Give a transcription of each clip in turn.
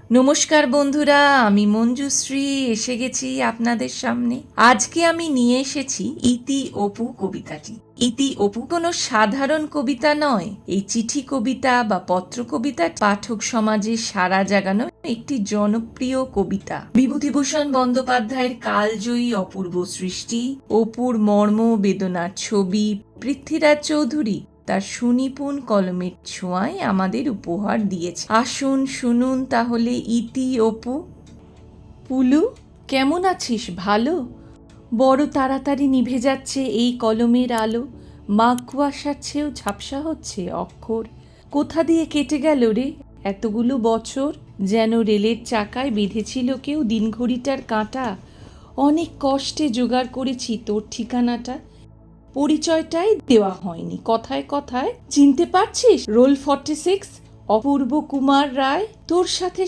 নমস্কার বন্ধুরা, আমি মঞ্জুশ্রী এসে গেছি আপনাদের সামনে। আজকে আমি নিয়ে এসেছি ইতি অপু কবিতাটি। ইতি অপু কোনো সাধারণ কবিতা নয়। এই চিঠি কবিতা বা পত্র কবিতা পাঠক সমাজে সাড়া জাগানো একটি জনপ্রিয় কবিতা। বিভূতিভূষণ বন্দ্যোপাধ্যায়ের কালজয়ী অপূর্ব সৃষ্টি, অপুর মর্ম বেদনার ছবি পৃথ্বীরাজ চৌধুরী তার সুনিপুণ কলমের ছোঁয়ায় আমাদের উপহার দিয়েছে। আসুন শুনুন তাহলে ইতি অপু। পুলু, কেমন আছিস? ভালো? বড় তাড়াতাড়ি নিভে যাচ্ছে এই কলমের আলো, মাঘ কুয়াশার চেয়েও ঝাপসা হচ্ছে অক্ষর। কোথা দিয়ে কেটে গেল রে এতগুলো বছর? যেন রেলের চাকায় বেঁধেছিল কেউ দিনঘড়িটার কাঁটা। অনেক কষ্টে জোগাড় করেছি তোর ঠিকানাটা, পরিচয়টাই দেওয়া হয়নি। কথায় কথায় চিনতে পারছিস? রোল 46, অপূর্ব কুমার রায়। তোর সাথে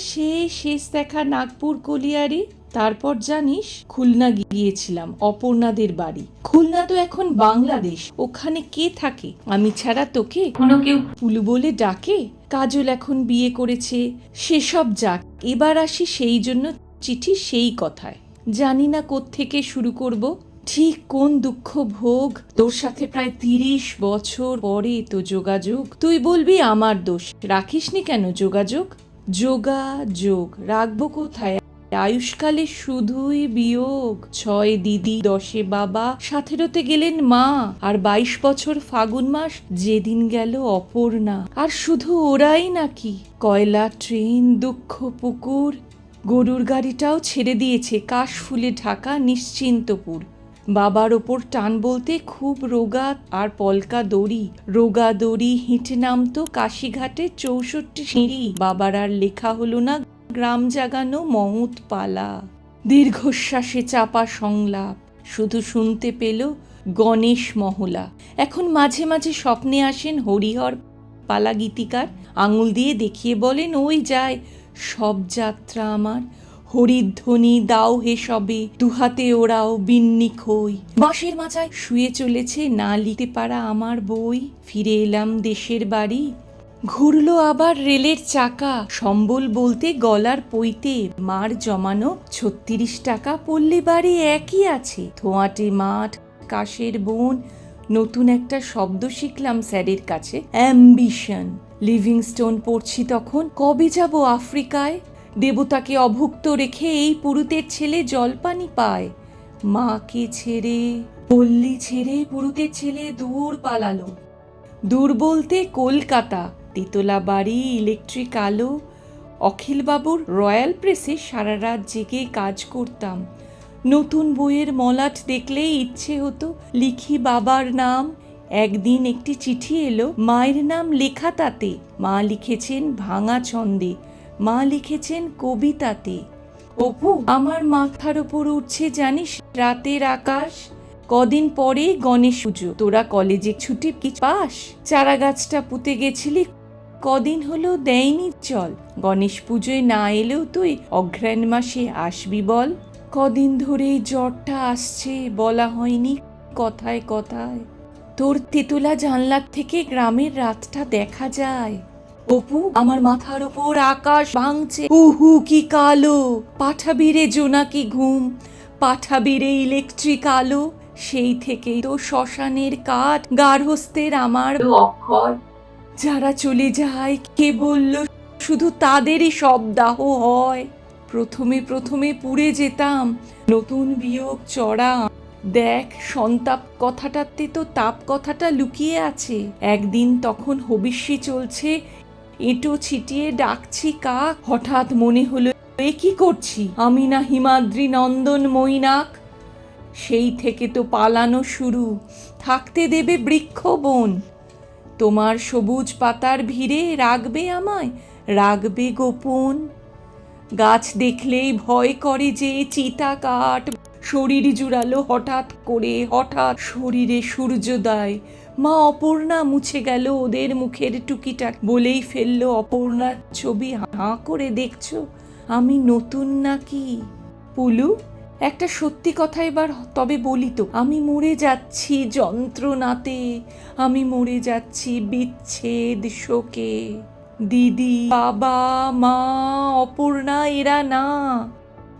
শেষ দেখা নাগপুর কলিয়ারি। তারপর জানিস খুলনা গিয়েছিলাম অপর্ণাদের বাড়ি। খুলনা তো এখন বাংলাদেশ, ওখানে কে থাকে? আমি ছাড়া তোকে কোনো কেউ পুলু বলে ডাকে? কাজল এখন বিয়ে করেছে, সেসব যাক, এবার আসি সেই জন্য চিঠি সেই কথায়। জানি না কোত্থেকে শুরু করব, ঠিক কোন দুঃখ ভোগ। তোর সাথে প্রায় 30 বছর পরে তো যোগাযোগ। তুই বলবি আমার দোষ, রাখিসনি কেন যোগাযোগ? যোগাযোগ রাখবো কোথায়? আয়ুষ্কালে শুধুই বিয়োগ। 6 দিদি, 10 বাবা, 17তে গেলেন মা, আর 22 বছর ফাগুন মাস যেদিন গেল অপর্ণা। আর শুধু ওরাই নাকি? কয়লা ট্রেন, দুঃখ পুকুর, গরুর গাড়িটাও ছেড়ে দিয়েছে কাশফুলে ঢাকা নিশ্চিন্তপুর। বাবার ওপর টান বলতে খুব রোগা আর পলকা দড়ি, রোগা দড়ি হেঁটে নামতো কাশিঘাটে 64 সিঁড়ি। বাবার আর লেখা হলো না গ্রাম জাগানো মহৎ পালা। দীর্ঘশ্বাসে চাপা সংলাপ শুধু শুনতে পেল গণেশ মহলা। এখন মাঝে মাঝে স্বপ্নে আসেন হরিহর পালা গীতিকার, আঙুল দিয়ে দেখিয়ে বলেন ওই যায় সব যাত্রা আমার। হরিধ্বনি দাও হে সবে, দুহাতে ওরাও বিন্নি খই। বাঁশের মাচায় শুয়ে চলেছে না লিখতে পারা আমার বই। ফিরে এলাম দেশের বাড়ি, ঘুরলো আবার রেলের চাকা। সম্বল বলতে গলার পইতে মার জমানো 36 টাকা। পল্লী বাড়ি একই আছে, ধোঁয়াটে মাঠ, কাশের বন। নতুন একটা শব্দ শিখলাম স্যারের কাছে, অ্যাম্বিশন। লিভিংস্টোন পড়ছি তখন, কবে যাব আফ্রিকায়? দেবতাকে অভুক্ত রেখে এই পুরুতের ছেলে জলপানি পায়। মাকে ছেড়ে, পল্লী ছেড়ে পুরুতের ছেলে দূর পালালো। দূর বলতে কলকাতা, তেতলা বাড়ি, ইলেকট্রিক আলো। অখিলবাবুর রয়্যাল প্রেসে সারা রাত জেগে কাজ করতাম। নতুন বইয়ের মলাট দেখলেই ইচ্ছে হতো লিখি বাবার নাম। একদিন একটি চিঠি এলো, মায়ের নাম লেখা তাতে। মা লিখেছেন ভাঙা ছন্দে, মা লিখেছেন কবিতাতে। অপু, আমার মাথার ওপর উঠছে জানিস রাতের আকাশ। কদিন পরে গণেশ পুজো, তোরা কলেজে ছুটি কি পাস? চারা গাছটা পুঁতে গেছিলি, কদিন হলো দেয়নি চল। গণেশ পুজোয় না এলেও তুই অঘ্রাণ মাসে আসবি বল। কদিন ধরেই জ্বরটা আসছে, বলা হয়নি কথায় কথায়। তোর তেতলা জানলার থেকে গ্রামের রাতটা দেখা যায়। অপু, আমার মাথার ওপর আকাশ ভাঙছে, উহু কি কালো। পাঠাবি রে জোনাকি ঘুম, পাঠাবি রে ইলেকট্রিক আলো। সেই থেকেই তো শ্মশানের কাঠ, গার্হস্থ্যের আমার অক্ষর। যারা চলে যায় কে বলল শুধু তাদেরই সব দাহ হয়? প্রথমে প্রথমে পুড়ে যেতাম, নতুন বিয়োগ চড়া। দেখ সন্তাপ কথাটাতে তো তাপ কথাটা লুকিয়ে আছে। একদিন তখন হবিষ্যি চলছে, এঁটো ছিটিয়ে ডাকছি কাক। হঠাৎ মনে হলো এ কি করছি আমি, না হিমাদ্রি নন্দন মৈনাক? সেই থেকে তো পালানো শুরু। থাকতে দেবে বৃক্ষ বন? তোমার সবুজ পাতার ভিড়ে রাখবে আমায়, রাখবে গোপন? গাছ দেখলেই ভয় করে যে চিতা কাঠ। শরীর জুড়ালো হঠাৎ করে, হঠাৎ শরীরে সূর্যোদয়। মা অপর্ণা মুছে গেল ওদের মুখের টুকিটাক, বলেই ফেললো অপর্ণার ছবি। হাঁ করে দেখছো আমি নতুন নাকি? পুলু, একটা সত্যি কথা এবার তবে বলি তো, আমি মরে যাচ্ছি যন্ত্রণাতে, আমি মরে যাচ্ছি বিচ্ছেদ শোকে। দিদি, বাবা, মা, অপর্ণা এরা না।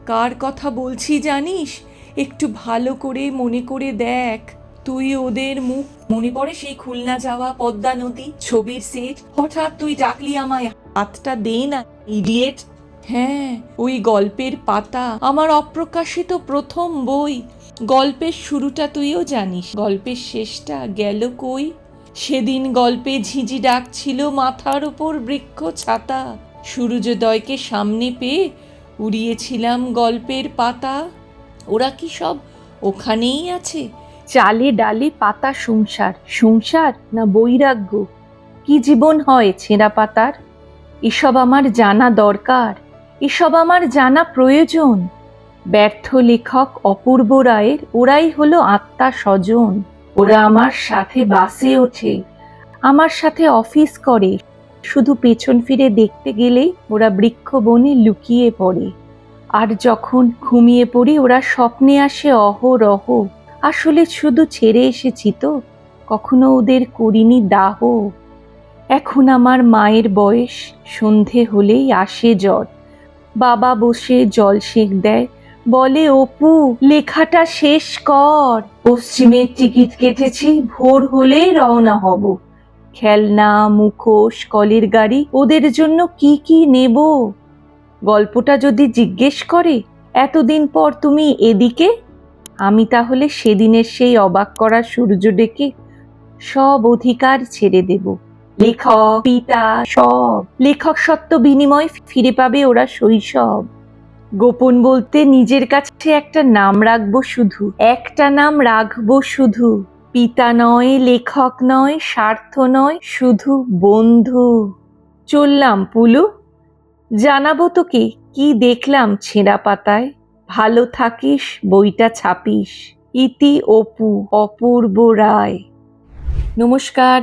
কার কথা বলছি জানিস? একটু ভালো করে মনে করে দেখ। তুই ওদের মুখ মনে পড়ে সেই খুলনা যাওয়া পদ্মা নদী ছবির সেট? হঠাৎ তুই ডাকলি আমায়, হাতটা দে না ইডিয়েট। হ্যাঁ, ওই গল্পের পাতা, আমার অপ্রকাশিত প্রথম বই। গল্পের শুরুটা তুইও জানিস, গল্পের শেষটা গেল কই? সেদিন গল্পে ঝিঝি ডাকছিল মাথার উপর বৃক্ষ ছাতা, সূর্যোদয়কে সামনে পেয়ে উড়িয়েছিলাম গল্পের পাতা। ওরা কি সব ওখানেই আছে? চালে ডালে পাতা সংসার, সংসার না বৈরাগ্য? কি জীবন হয় ছেঁড়া পাতার? এসব আমার জানা দরকার, এসব আমার জানা প্রয়োজন। ব্যর্থ লেখক অপূর্ব রায়ের ওরাই হলো আত্মা স্বজন। ওরা আমার সাথে বাসে ওঠে, আমার সাথে অফিস করে, শুধু পেছন ফিরে দেখতে গেলেই ওরা বৃক্ষ বনে লুকিয়ে পড়ে। আর যখন ঘুমিয়ে পড়ি ওরা স্বপ্নে আসে অহরহ। আসলে শুধু ছেড়ে এসেছি তো, কখনো ওদের করিনি দাহ। এখন আমার মায়ের বয়স, সন্ধে হলেই আসে জ্বর। বাবা বসে জল সেঁক দেয়, বলে অপু লেখাটা শেষ কর। পশ্চিমের টিকিট কেটেছি, ভোর হলেই রওনা হব। খেলনা, মুখোশ, কলের গাড়ি, ওদের জন্য কি কি নেব? গল্পটা যদি জিজ্ঞেস করে এতদিন পর তুমি এদিকে, আমি তাহলে সেদিনের সেই অবাক করা সূর্য ডেকে সব অধিকার ছেড়ে দেব। লেখক, পিতা, সব। লেখক সত্য বিনিময় ফিরে পাবে ওরা শৈশব। গোপন বলতে নিজের কাছে একটা নাম রাখবো শুধু, একটা নাম রাখবো শুধু। পিতা নয়, লেখক নয়, স্বার্থ নয়, শুধু বন্ধু। চললাম পুলু, জানাবো তোকে কি দেখলাম ছেঁড়া পাতায়। ভালো থাকিস, বইটা ছাপিস। ইতি অপু, অপূর্ব রায়। নমস্কার।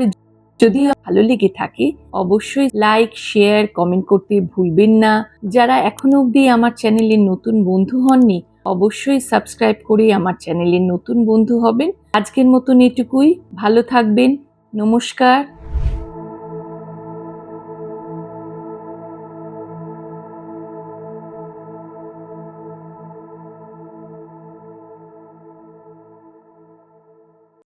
যদি ভালো লেগে থাকে অবশ্যই লাইক, শেয়ার, কমেন্ট করতে ভুলবেন না। যারা এখনো অবধি আমার চ্যানেলের নতুন বন্ধু হননি অবশ্যই সাবস্ক্রাইব করে আমার চ্যানেলের নতুন বন্ধু হবেন। আজকের মতন এটুকুই, ভালো থাকবেন। নমস্কার।